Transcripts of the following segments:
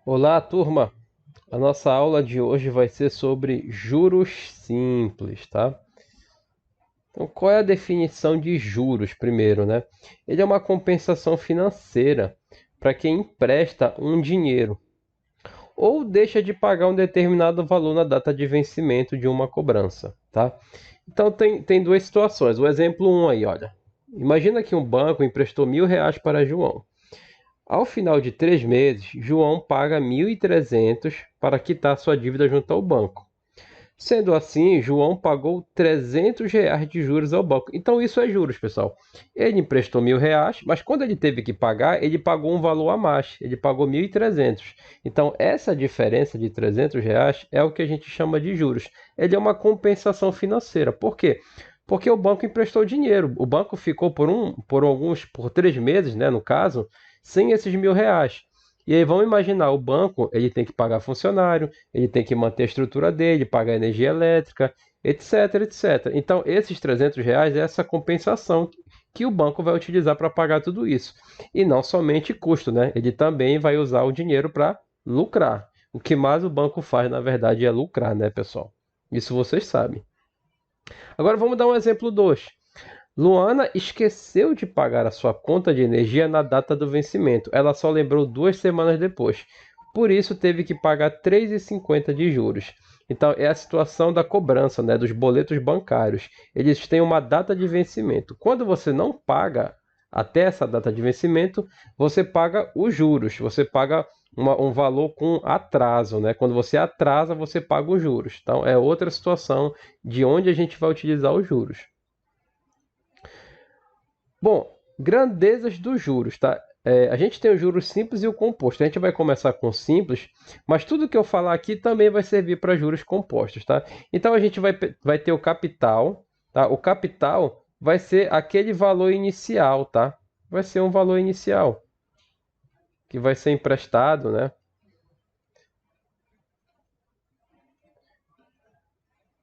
Olá, turma! A nossa aula de hoje vai ser sobre juros simples, tá? Então, qual é a definição de juros, primeiro, né? Ele é uma compensação financeira para quem empresta um dinheiro ou deixa de pagar um determinado valor na data de vencimento de uma cobrança, tá? Então, tem duas situações. O exemplo um aí, olha. Imagina que um banco emprestou R$ 1.000 para João. Ao final de 3 meses, João paga 1.300 para quitar sua dívida junto ao banco. Sendo assim, João pagou R$ 300 de juros ao banco. Então isso é juros, pessoal. Ele emprestou R$ 1.000, mas quando ele teve que pagar, ele pagou um valor a mais. Ele pagou 1.300. Então essa diferença de R$ 300 é o que a gente chama de juros. Ele é uma compensação financeira. Por quê? Porque o banco emprestou dinheiro. O banco ficou por 3 meses, né, no caso, sem esses R$ 1.000. E aí vamos imaginar, o banco ele tem que pagar funcionário, ele tem que manter a estrutura dele, pagar energia elétrica, etc, etc. Então, esses R$ 300 é essa compensação que o banco vai utilizar para pagar tudo isso. E não somente custo, né? Ele também vai usar o dinheiro para lucrar. O que mais o banco faz, na verdade, é lucrar, né, pessoal? Isso vocês sabem. Agora vamos dar um exemplo 2. Luana esqueceu de pagar a sua conta de energia na data do vencimento. Ela só lembrou 2 semanas depois. Por isso, teve que pagar R$ 3,50 de juros. Então, é a situação da cobrança, né, dos boletos bancários. Eles têm uma data de vencimento. Quando você não paga até essa data de vencimento, você paga os juros. Você paga um valor com atraso, né? Quando você atrasa, você paga os juros. Então, é outra situação de onde a gente vai utilizar os juros. Bom, grandezas dos juros, tá? A gente tem os juros simples e o composto. A gente vai começar com simples, mas tudo que eu falar aqui também vai servir para juros compostos, tá? Então a gente vai ter o capital, tá? O capital vai ser aquele valor inicial, tá? Vai ser um valor inicial que vai ser emprestado, né?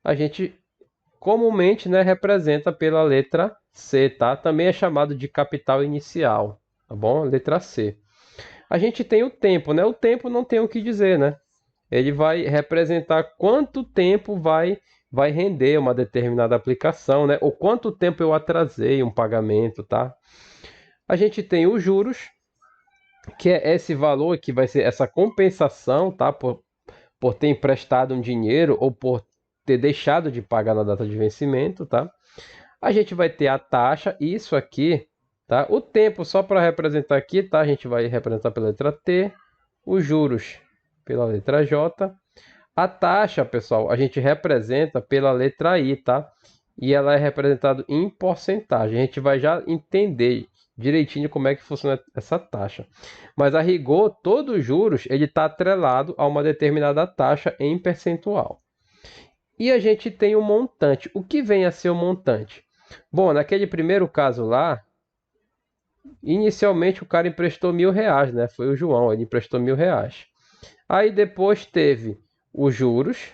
A gente comumente, né, representa pela letra C, tá? Também é chamado de capital inicial, tá bom? Letra C. A gente tem o tempo, né? O tempo não tem o que dizer, né? Ele vai representar quanto tempo vai render uma determinada aplicação, né? Ou quanto tempo eu atrasei um pagamento, tá? A gente tem os juros, que é esse valor que vai ser essa compensação, tá? Por ter emprestado um dinheiro ou por ter deixado de pagar na data de vencimento, tá? A gente vai ter a taxa, isso aqui, tá? O tempo, só para representar aqui, tá? A gente vai representar pela letra T, os juros pela letra J. A taxa, pessoal, a gente representa pela letra I, tá? E ela é representada em porcentagem. A gente vai já entender direitinho como é que funciona essa taxa. Mas a rigor, todos os juros ele está atrelado a uma determinada taxa em percentual. E a gente tem o montante. O que vem a ser o montante? Bom, naquele primeiro caso lá, inicialmente o cara emprestou R$ 1.000, né? Foi o João, ele emprestou R$ 1.000. Aí depois teve os juros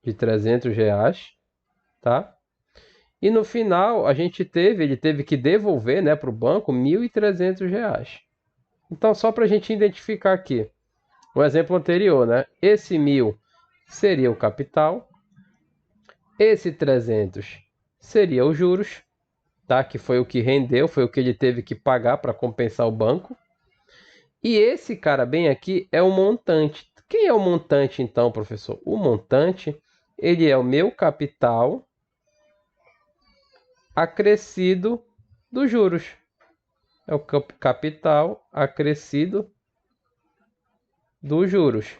de R$ 300, tá? E no final ele teve que devolver, né, para o banco R$ 1.300. Então só para a gente identificar aqui, o exemplo anterior, né? Esse 1.000 seria o capital, esse 300 seria os juros, tá? Que foi o que rendeu, foi o que ele teve que pagar para compensar o banco. E esse cara bem aqui é o montante. Quem é o montante então, professor? O montante, ele é o meu capital acrescido dos juros. É o capital acrescido dos juros.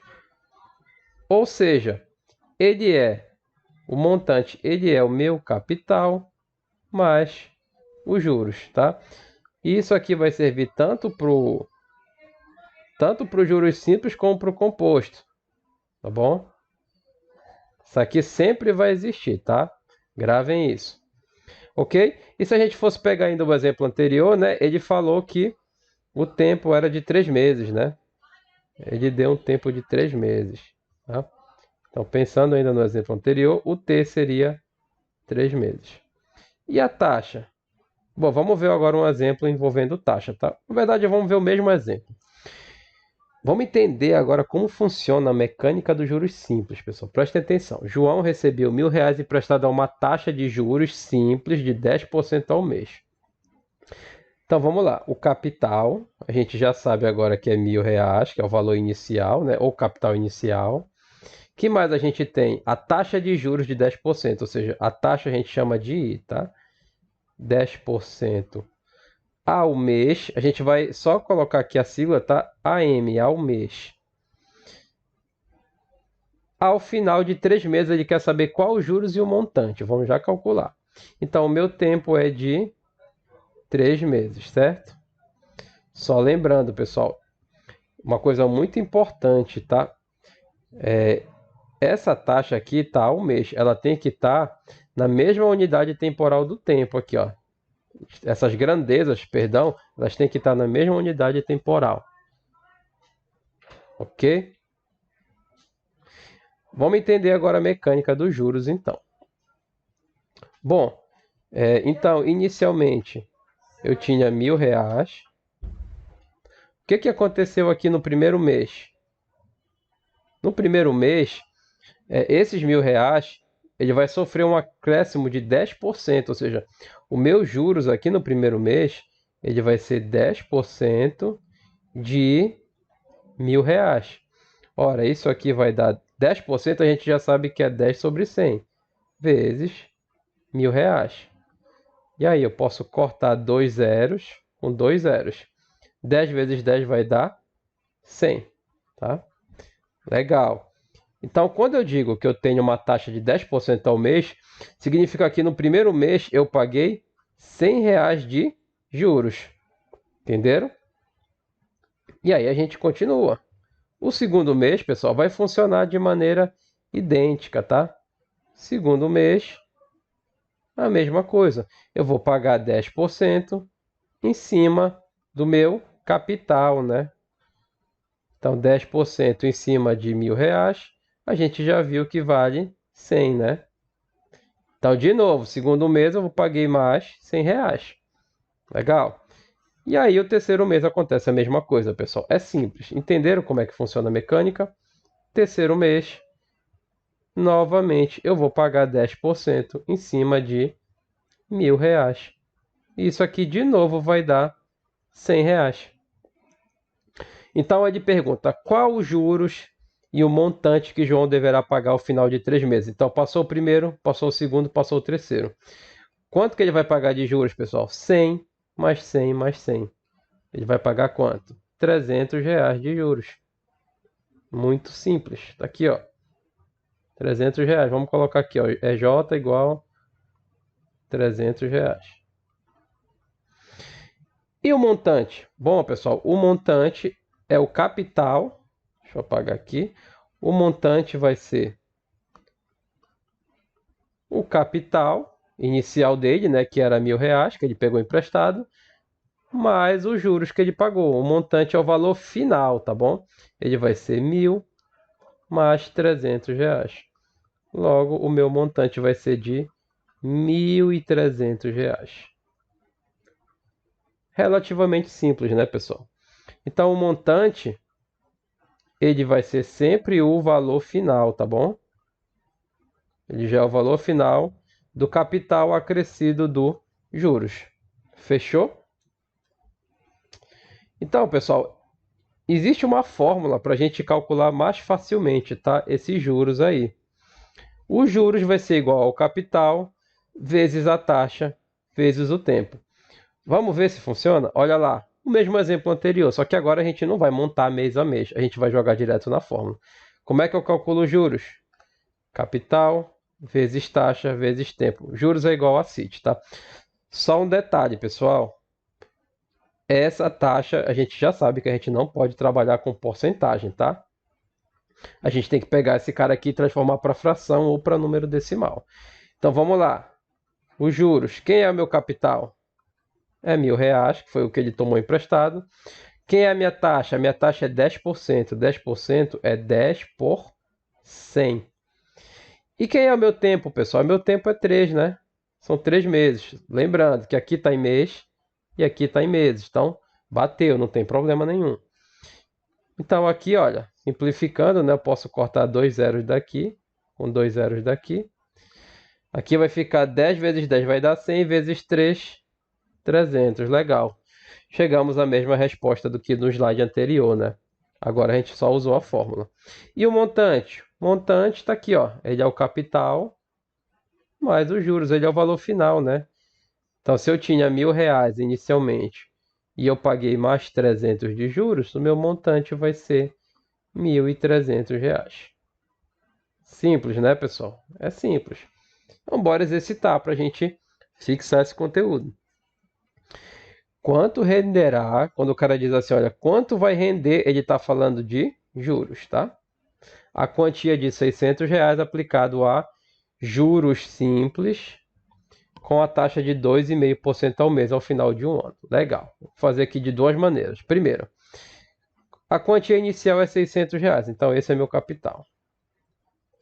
Ou seja, o montante, ele é o meu capital mais os juros, tá? Isso aqui vai servir tanto para os juros simples como para o composto, tá bom? Isso aqui sempre vai existir, tá? Gravem isso. Ok? E se a gente fosse pegar ainda o exemplo anterior, né? Ele falou que o tempo era de 3 meses, né? Ele deu um tempo de 3 meses, tá? Então, pensando ainda no exemplo anterior, o T seria 3 meses. E a taxa? Bom, vamos ver agora um exemplo envolvendo taxa, tá? Na verdade, vamos ver o mesmo exemplo. Vamos entender agora como funciona a mecânica dos juros simples, pessoal. Prestem atenção. João recebeu R$ 1.000 emprestado a uma taxa de juros simples de 10% ao mês. Então vamos lá. O capital, a gente já sabe agora que é R$ 1.000, que é o valor inicial, né? Ou capital inicial. Que mais a gente tem? A taxa de juros de 10%, ou seja, a taxa a gente chama de I, tá? 10% ao mês. A gente vai só colocar aqui a sigla, tá? AM, ao mês. Ao final de 3 meses, ele quer saber qual os juros e o montante. Vamos já calcular. Então, o meu tempo é de 3 meses, certo? Só lembrando, pessoal, uma coisa muito importante, tá? Essa taxa aqui está ao mês. Ela tem que estar na mesma unidade temporal do tempo aqui, ó. Essas grandezas, perdão, elas têm que estar na mesma unidade temporal. Ok? Vamos entender agora a mecânica dos juros, então. Bom, então, inicialmente, eu tinha R$ 1.000. O que aconteceu aqui no primeiro mês? No primeiro mês, esses R$ 1.000, ele vai sofrer um acréscimo de 10%, ou seja, o meu juros aqui no primeiro mês, ele vai ser 10% de R$ 1.000. Ora, isso aqui vai dar 10%, a gente já sabe que é 10 sobre 100, vezes R$ 1.000. E aí eu posso cortar 2 zeros com 2 zeros. 10 vezes 10 vai dar 100, tá? Legal. Então, quando eu digo que eu tenho uma taxa de 10% ao mês, significa que no primeiro mês eu paguei R$ 100 de juros. Entenderam? E aí a gente continua. O segundo mês, pessoal, vai funcionar de maneira idêntica, tá? Segundo mês, a mesma coisa. Eu vou pagar 10% em cima do meu capital, né? Então, 10% em cima de R$ 1.000, a gente já viu que vale 100, né? Então, de novo, segundo mês eu paguei mais R$ 100. Legal? E aí, o terceiro mês acontece a mesma coisa, pessoal. É simples. Entenderam como é que funciona a mecânica? Terceiro mês, novamente, eu vou pagar 10% em cima de R$ 1.000. Isso aqui, de novo, vai dar R$ 100. Então, ele pergunta qual os juros e o montante que João deverá pagar ao final de 3 meses. Então, passou o primeiro, passou o segundo, passou o terceiro. Quanto que ele vai pagar de juros, pessoal? 100 mais 100 mais 100. Ele vai pagar quanto? R$ 300 de juros. Muito simples. Está aqui, ó. R$ 300. Vamos colocar aqui, ó. EJ igual R$ 300. E o montante? Bom, pessoal, o montante é o capital. Deixa eu apagar aqui. O montante vai ser o capital inicial dele, né, que era R$ 1.000, que ele pegou emprestado, mais os juros que ele pagou. O montante é o valor final, tá bom? Ele vai ser 1.000 mais R$ 300. Logo, o meu montante vai ser de R$ 1.300. Relativamente simples, né, pessoal? Então, o montante, ele vai ser sempre o valor final, tá bom? Ele já é o valor final do capital acrescido do juros. Fechou? Então, pessoal, existe uma fórmula para a gente calcular mais facilmente, tá? Esses juros aí. Os juros vai ser igual ao capital vezes a taxa vezes o tempo. Vamos ver se funciona? Olha lá, o mesmo exemplo anterior, só que agora a gente não vai montar mês a mês, a gente vai jogar direto na fórmula. Como é que eu calculo os juros? Capital vezes taxa vezes tempo. Juros é igual a CIT, tá? Só um detalhe, pessoal. Essa taxa, a gente já sabe que a gente não pode trabalhar com porcentagem, tá? A gente tem que pegar esse cara aqui e transformar para fração ou para número decimal. Então vamos lá. Os juros. Quem é o meu capital? É R$ 1.000, que foi o que ele tomou emprestado. Quem é a minha taxa? A minha taxa é 10%. 10% é 10 por 100. E quem é o meu tempo, pessoal? Meu tempo é 3, né? São 3 meses. Lembrando que aqui está em mês e aqui está em meses. Então, bateu, não tem problema nenhum. Então aqui, olha, simplificando, né, eu posso cortar 2 zeros daqui, com 2 zeros daqui. Aqui vai ficar 10 vezes 10 vai dar 100 vezes 3, 300. Legal. Chegamos à mesma resposta do que no slide anterior, né? Agora a gente só usou a fórmula. E o montante? O montante está aqui, ó. Ele é o capital mais os juros. Ele é o valor final, né? Então, se eu tinha R$ 1.000 inicialmente e eu paguei mais 300 de juros, o meu montante vai ser R$ 1.300. Simples, né, pessoal? É simples. Então, bora exercitar para a gente fixar esse conteúdo. Quanto renderá, quando o cara diz assim, olha, quanto vai render, ele está falando de juros, tá? A quantia de R$ 600 aplicado a juros simples com a taxa de 2,5% ao mês ao final de um ano. Legal. Vou fazer aqui de duas maneiras. Primeiro, a quantia inicial é R$ 600, então esse é meu capital,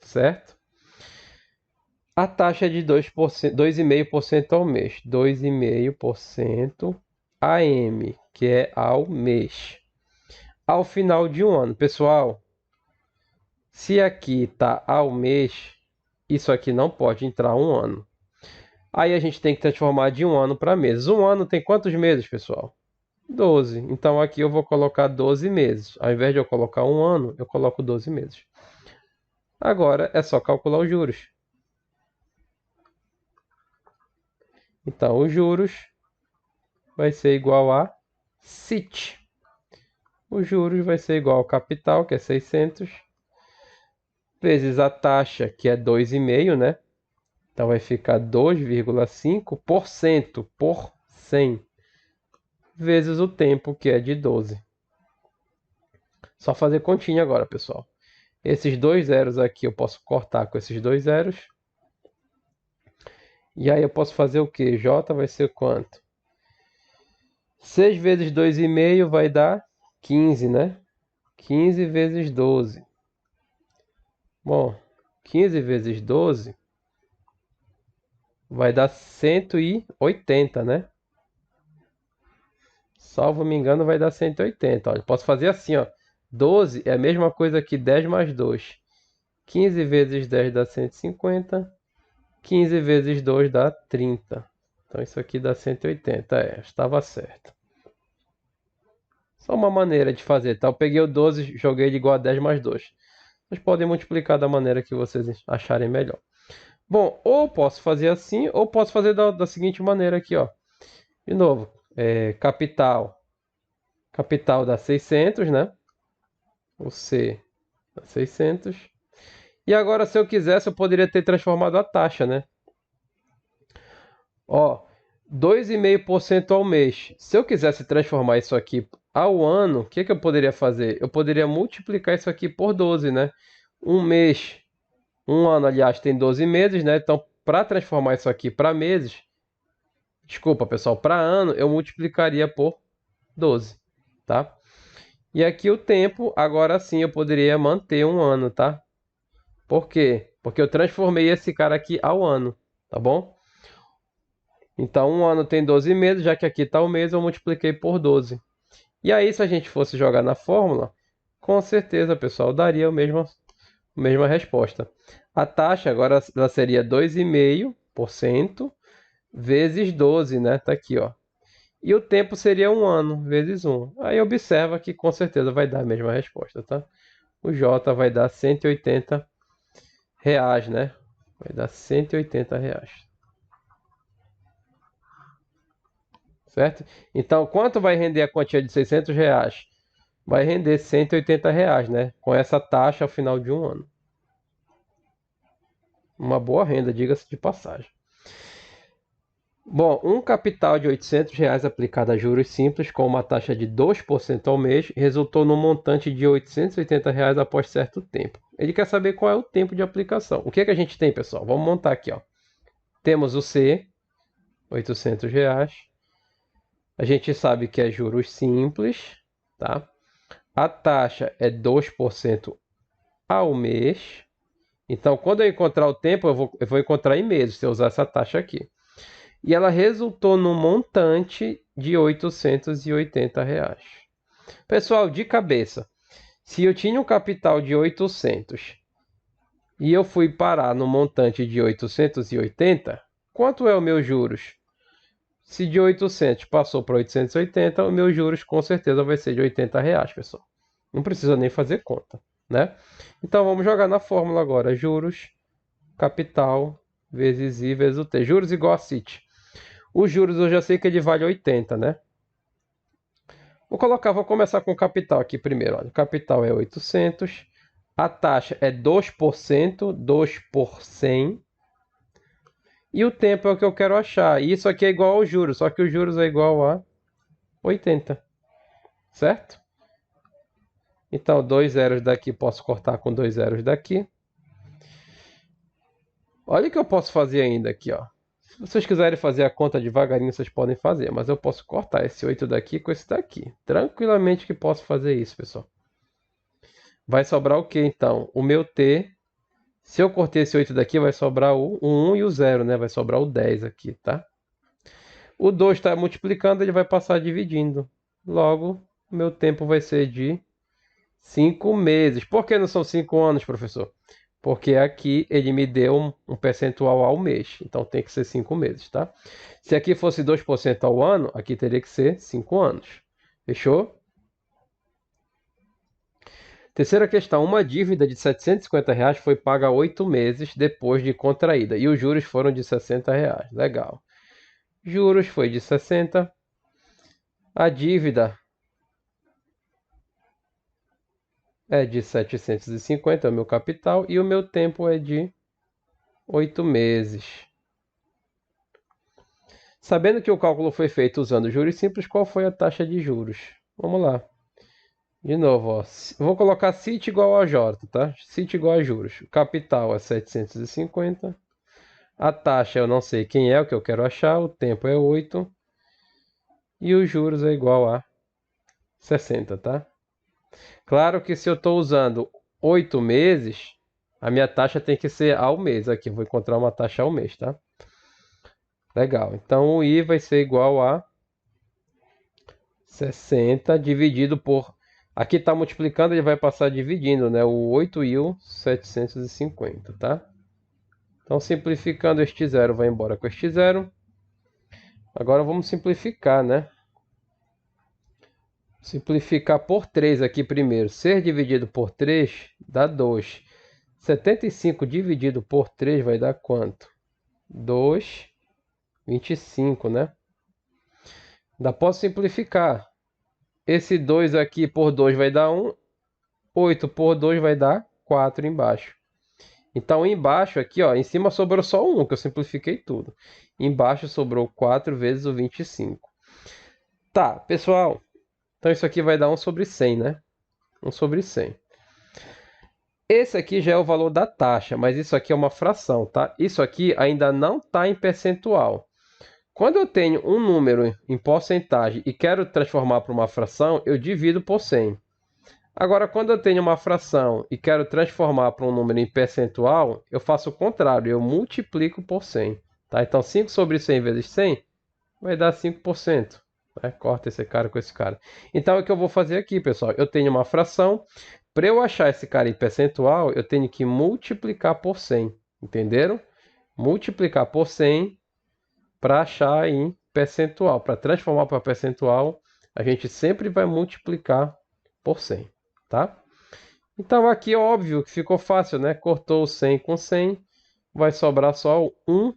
certo? A taxa é de 2,5% ao mês. 2,5% AM, que é ao mês. Ao final de um ano. Pessoal, se aqui está ao mês, isso aqui não pode entrar um ano. Aí a gente tem que transformar de um ano para meses. Um ano tem quantos meses, pessoal? 12. Então aqui eu vou colocar 12 meses. Ao invés de eu colocar um ano, eu coloco 12 meses. Agora é só calcular os juros. Então os juros vai ser igual a CIT. Os juros vai ser igual ao capital, que é 600, vezes a taxa, que é 2,5, né? Então vai ficar 2,5% por 100, vezes o tempo, que é de 12. Só fazer continha agora, pessoal. Esses dois zeros aqui eu posso cortar com esses dois zeros. E aí eu posso fazer o quê? J vai ser quanto? 6 vezes 2,5 vai dar 15, né? 15 vezes 12. Bom, 15 vezes 12 vai dar 180, né? Salvo me engano, vai dar 180. Olha, posso fazer assim, ó. 12 é a mesma coisa que 10 mais 2. 15 vezes 10 dá 150. 15 vezes 2 dá 30. Então isso aqui dá 180. Estava certo. Só uma maneira de fazer, tá? Eu peguei o 12, joguei ele igual a 10 mais 2. Vocês podem multiplicar da maneira que vocês acharem melhor. Bom, ou posso fazer assim, ou posso fazer da seguinte maneira aqui, ó. De novo, capital. Capital dá 600, né? O C dá 600. E agora, se eu quisesse, eu poderia ter transformado a taxa, né? Ó, 2,5% ao mês. Se eu quisesse transformar isso aqui ao ano, o que eu poderia fazer? Eu poderia multiplicar isso aqui por 12, né? Um mês, um ano, aliás, tem 12 meses, né? Então, para transformar isso aqui para meses, desculpa, pessoal, para ano, eu multiplicaria por 12, tá? E aqui o tempo, agora sim, eu poderia manter um ano, tá? Por quê? Porque eu transformei esse cara aqui ao ano, tá bom? Então, um ano tem 12 meses, já que aqui está o mês, eu multipliquei por 12. E aí, se a gente fosse jogar na fórmula, com certeza, pessoal, daria a mesma resposta. A taxa agora ela seria 2,5% vezes 12, né? Tá aqui, ó. E o tempo seria um ano vezes 1. Aí observa que com certeza vai dar a mesma resposta, tá? O J vai dar R$ 180, né? Vai dar R$ 180. Certo? Então, quanto vai render a quantia de R$ 600? Vai render R$ 180, né? Com essa taxa ao final de um ano. Uma boa renda, diga-se de passagem. Bom, um capital de R$ 800 aplicado a juros simples com uma taxa de 2% ao mês resultou num montante de R$ 880 após certo tempo. Ele quer saber qual é o tempo de aplicação. O que a gente tem, pessoal? Vamos montar aqui, ó. Temos o C, R$ 800. A gente sabe que é juros simples, tá? A taxa é 2% ao mês. Então, quando eu encontrar o tempo, eu vou encontrar em meses, se eu usar essa taxa aqui. E ela resultou num montante de R$ 880. Pessoal, de cabeça, Se eu tinha um capital de 800 e eu fui parar no montante de 880, quanto é o meu juros? Se de 800 passou para 880, o meu juros com certeza vai ser de R$ 80, pessoal. Não precisa nem fazer conta, né? Então vamos jogar na fórmula agora. Juros, capital, vezes I, vezes o T. Juros igual a CIT. Os juros eu já sei que ele vale 80, né? Vou começar com o capital aqui primeiro. Olha. O capital é 800. A taxa é 2%, 2 por 100. E o tempo é o que eu quero achar. E isso aqui é igual ao juros, só que os juros é igual a 80. Certo? Então, 2 zeros daqui posso cortar com 2 zeros daqui. Olha o que eu posso fazer ainda aqui, ó. Se vocês quiserem fazer a conta devagarinho, vocês podem fazer. Mas eu posso cortar esse 8 daqui com esse daqui. Tranquilamente que posso fazer isso, pessoal. Vai sobrar o que então? O meu T. Se eu cortei esse 8 daqui, vai sobrar o 1 e o 0, né? Vai sobrar o 10 aqui, tá? O 2 está multiplicando, ele vai passar dividindo. Logo, o meu tempo vai ser de 5 meses. Por que não são 5 anos, professor? Porque aqui ele me deu um percentual ao mês. Então tem que ser 5 meses, tá? Se aqui fosse 2% ao ano, aqui teria que ser 5 anos. Fechou? Terceira questão. Uma dívida de R$ 750 foi paga há 8 meses depois de contraída. E os juros foram de R$ 60. Legal. Juros foi de 60. A dívida é de 750, é o meu capital. E o meu tempo é de 8 meses. Sabendo que o cálculo foi feito usando juros simples, qual foi a taxa de juros? Vamos lá. De novo, ó. Vou colocar CIT igual a J, tá? CIT igual a juros. O capital é 750. A taxa eu não sei quem é, o que eu quero achar. O tempo é 8. E os juros é igual a 60, tá? Claro que se eu estou usando 8 meses, a minha taxa tem que ser ao mês. Aqui, eu vou encontrar uma taxa ao mês, tá? Legal. Então, o I vai ser igual a 60 dividido por... Aqui está multiplicando, ele vai passar dividindo, né? O 8.750, tá? Então, simplificando, este zero vai embora com este zero. Agora vamos simplificar, né? Simplificar por 3 aqui primeiro. Ser dividido por 3 dá 2. 75 dividido por 3 vai dar quanto? 2, 25, né? Ainda posso simplificar. Esse 2 aqui por 2 vai dar 1. 8 por 2 vai dar 4 embaixo. Então, embaixo aqui, ó, em cima sobrou só 1, que eu simplifiquei tudo. Embaixo sobrou 4 vezes o 25. Tá, pessoal. Então, isso aqui vai dar 1 sobre 100, né? 1 sobre 100. Esse aqui já é o valor da taxa, mas isso aqui é uma fração, tá? Isso aqui ainda não está em percentual. Quando eu tenho um número em porcentagem e quero transformar para uma fração, eu divido por 100. Agora, quando eu tenho uma fração e quero transformar para um número em percentual, eu faço o contrário, eu multiplico por 100. Tá? Então, 5 sobre 100 vezes 100 vai dar 5%. Né? Corta esse cara com esse cara. Então, o que eu vou fazer aqui, pessoal? Eu tenho uma fração. Para eu achar esse cara em percentual, eu tenho que multiplicar por 100. Entenderam? Multiplicar por 100 para achar em percentual. Para transformar para percentual, a gente sempre vai multiplicar por 100. Tá? Então aqui é óbvio que ficou fácil, né? Cortou o 100 com 100, vai sobrar só o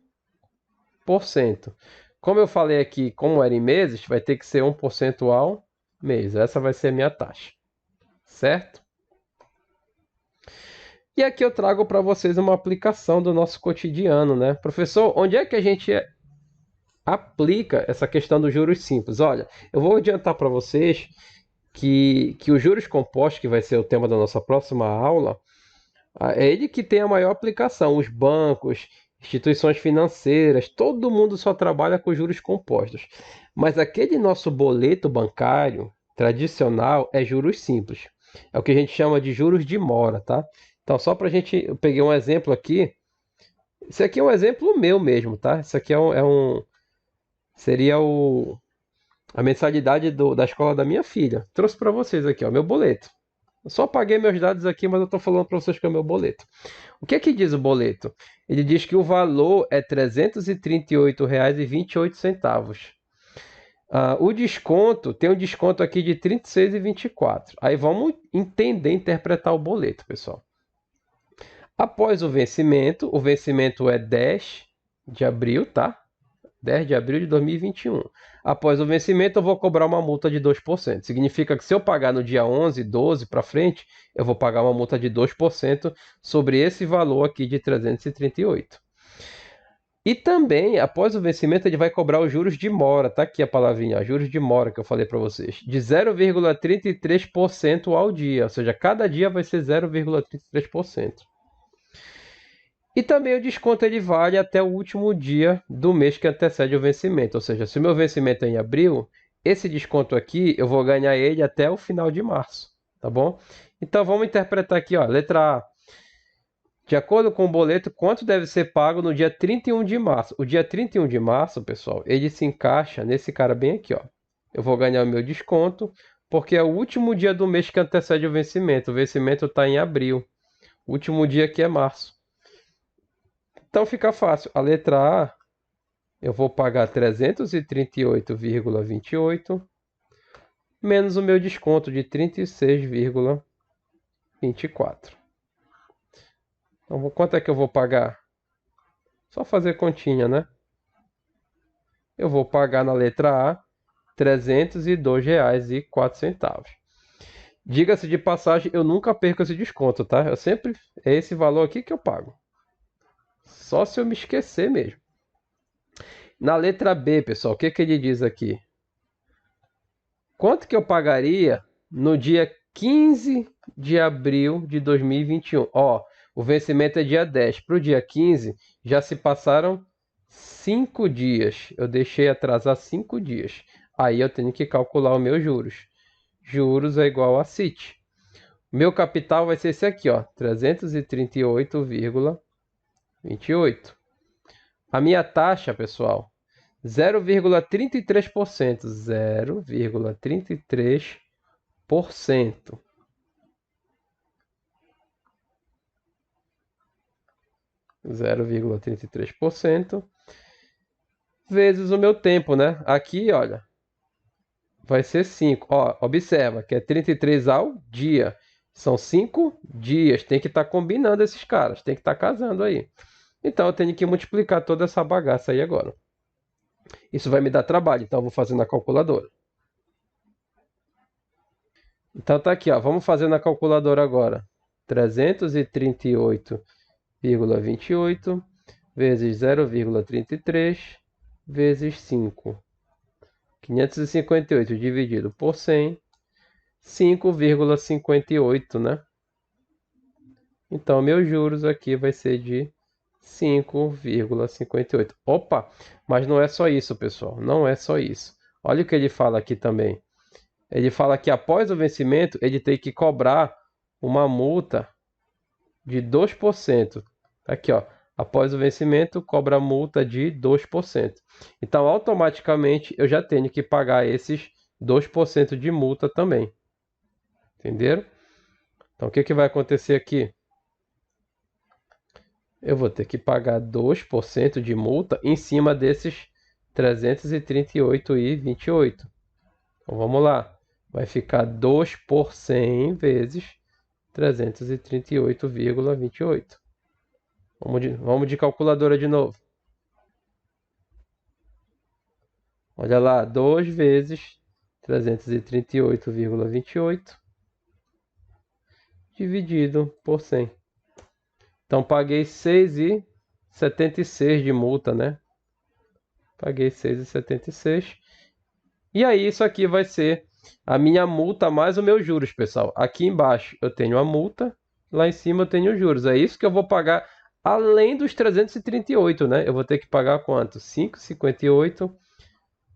1%. Como eu falei aqui, como era em meses, vai ter que ser 1% ao mês. Essa vai ser a minha taxa. Certo? E aqui eu trago para vocês uma aplicação do nosso cotidiano, né? Professor, onde é que a gente aplica essa questão dos juros simples? Olha, eu vou adiantar para vocês que os juros compostos, que vai ser o tema da nossa próxima aula, é ele que tem a maior aplicação. Os bancos, instituições financeiras, todo mundo só trabalha com juros compostos. Mas aquele nosso boleto bancário tradicional é juros simples. É o que a gente chama de juros de mora, tá? Então, só para a gente... Eu peguei um exemplo aqui. Esse aqui é um exemplo meu mesmo, tá? Isso aqui seria a mensalidade da escola da minha filha. Trouxe para vocês aqui, ó, meu boleto. Eu só paguei meus dados aqui, mas eu estou falando para vocês que é o meu boleto. O que é que diz o boleto? Ele diz que o valor é R$ 338,28. O desconto, tem um desconto aqui de R$ 36,24. Aí vamos entender, interpretar o boleto, pessoal. Após o vencimento é 10 de abril, tá? 10 de abril de 2021. Após o vencimento, eu vou cobrar uma multa de 2%. Significa que se eu pagar no dia 11, 12 para frente, eu vou pagar uma multa de 2% sobre esse valor aqui de 338. E também, após o vencimento, ele vai cobrar os juros de mora. Tá aqui a palavrinha, juros de mora que eu falei para vocês. De 0,33% ao dia. Ou seja, cada dia vai ser 0,33%. E também o desconto ele vale até o último dia do mês que antecede o vencimento. Ou seja, se o meu vencimento é em abril, esse desconto aqui eu vou ganhar ele até o final de março, tá bom? Então vamos interpretar aqui, ó, letra A. De acordo com o boleto, quanto deve ser pago no dia 31 de março? O dia 31 de março, pessoal, ele se encaixa nesse cara bem aqui, ó. Eu vou ganhar o meu desconto, porque é o último dia do mês que antecede o vencimento. O vencimento está em abril. O último dia aqui é março. Então fica fácil. A letra A, eu vou pagar 338,28 menos o meu desconto de 36,24. Então, quanto é que eu vou pagar? Só fazer continha, né? Eu vou pagar na letra A R$ 302,04. Diga-se de passagem, eu nunca perco esse desconto, tá? Eu sempre é esse valor aqui que eu pago. Só se eu me esquecer mesmo. Na letra B, pessoal, o que que ele diz aqui? Quanto que eu pagaria no dia 15 de abril de 2021? Ó, o vencimento é dia 10. Para o dia 15, já se passaram 5 dias. Eu deixei atrasar 5 dias. Aí eu tenho que calcular os meus juros. Juros é igual a CIT. Meu capital vai ser esse aqui, ó, 338,28. A minha taxa, pessoal, 0,33%. 0,33%. 0,33% vezes o meu tempo, né? Aqui, olha, vai ser 5. Ó, observa que é 33 ao dia. São 5 dias. Tem que estar combinando esses caras. Tem que estar casando aí. Então eu tenho que multiplicar toda essa bagaça aí agora. Isso vai me dar trabalho, então eu vou fazer na calculadora. Então tá aqui, ó. Vamos fazer na calculadora agora. 338,28 vezes 0,33 vezes 5. 558 dividido por 100, 5,58, né? Então, meus juros aqui vai ser de 5,58. Opa, mas não é só isso, pessoal. Não é só isso. Olha o que ele fala aqui também. Ele fala que após o vencimento, ele tem que cobrar uma multa de 2%. Aqui, ó. Após o vencimento, cobra multa de 2%. Então, automaticamente, eu já tenho que pagar esses 2% de multa também. Entenderam? Então, o que que vai acontecer aqui? Eu vou ter que pagar 2% de multa em cima desses 338,28. Então, vamos lá. Vai ficar 2 por 100 vezes 338,28. Vamos de calculadora de novo. Olha lá, 2 vezes 338,28 dividido por 100. Então, paguei 6,76 de multa, né? Paguei 6,76. E aí, isso aqui vai ser a minha multa mais os meus juros, pessoal. Aqui embaixo eu tenho a multa, lá em cima eu tenho os juros. É isso que eu vou pagar além dos 338, né? Eu vou ter que pagar quanto? 5,58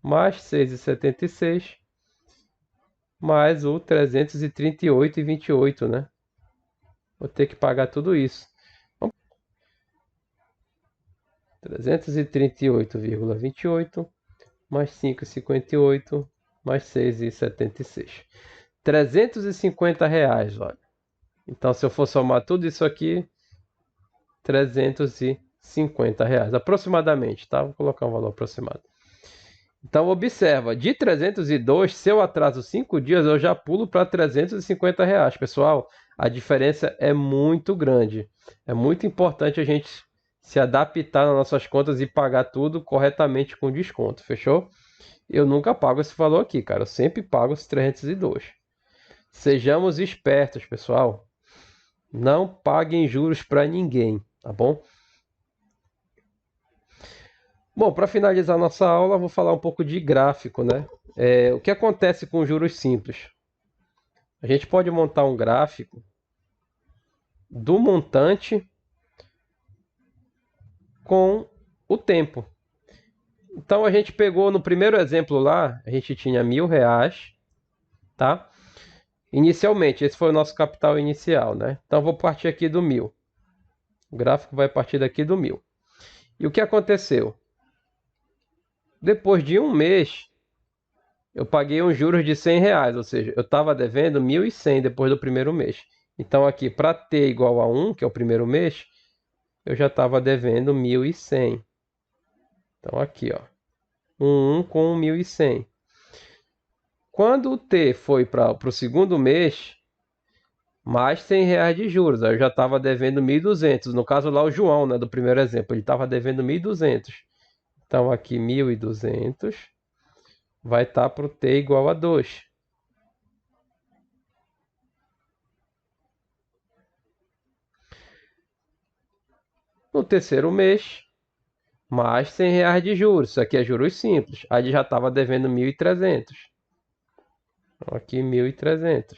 mais 6,76 mais o 338,28, né? Vou ter que pagar tudo isso. 338,28 mais 5,58 mais 6,76. R$ 350, olha. Então, se eu for somar tudo isso aqui, R$ 350, aproximadamente, tá? Vou colocar um valor aproximado. Então, observa, de 302, se eu atraso 5 dias, eu já pulo para R$ 350, pessoal. A diferença é muito grande. É muito importante a gente se adaptar nas nossas contas e pagar tudo corretamente com desconto, fechou? Eu nunca pago esse valor aqui, cara. Eu sempre pago os 302. Sejamos espertos, pessoal. Não paguem juros para ninguém, tá bom? Bom, para finalizar nossa aula, vou falar um pouco de gráfico, né? O que acontece com juros simples? A gente pode montar um gráfico do montante com o tempo. Então a gente pegou no primeiro exemplo lá, a gente tinha R$ 1.000, tá? Inicialmente, esse foi o nosso capital inicial, né? Então vou partir aqui do 1.000. O gráfico vai partir daqui do 1.000. E o que aconteceu? Depois de um mês, eu paguei uns juros de R$ 100, ou seja, eu estava devendo 1.100 depois do primeiro mês. Então aqui, para t igual a 1, que é o primeiro mês, eu já estava devendo 1.100. Então aqui, ó, 1 com 1.100. Quando o t foi para o segundo mês, mais R$ 100 de juros. Aí eu já estava devendo 1.200. No caso lá o João, né, do primeiro exemplo, ele estava devendo 1.200. Então aqui 1.200 vai estar para o t igual a 2. No terceiro mês, mais R$ 100 de juros. Isso aqui é juros simples. Aí ele já estava devendo 1.300. Então aqui 1.300.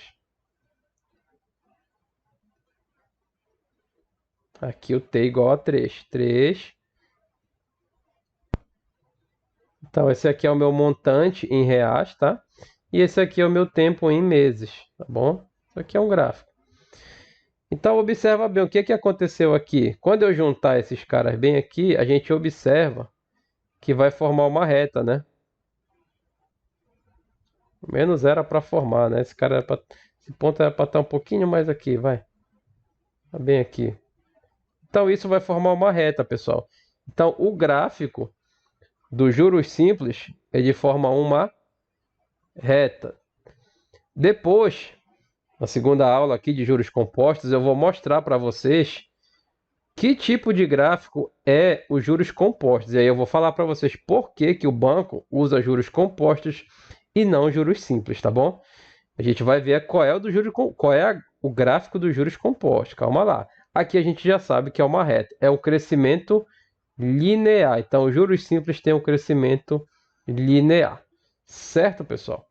Aqui o t igual a 3. 3. Então esse aqui é o meu montante em reais, tá? E esse aqui é o meu tempo em meses, tá bom? Isso aqui é um gráfico. Então observa bem o que aconteceu aqui. Quando eu juntar esses caras bem aqui, a gente observa que vai formar uma reta, né? Menos era para formar, né? Esse ponto era para estar um pouquinho mais aqui, vai. Tá bem aqui. Então isso vai formar uma reta, pessoal. Então o gráfico dos juros simples, ele forma uma reta. Depois, na segunda aula aqui de juros compostos, eu vou mostrar para vocês que tipo de gráfico é os juros compostos. E aí eu vou falar para vocês por que que o banco usa juros compostos e não juros simples, tá bom? A gente vai ver qual é o gráfico dos juros compostos. Calma lá. Aqui a gente já sabe que é uma reta. É o crescimento linear. Então, os juros simples têm um crescimento linear. Certo, pessoal?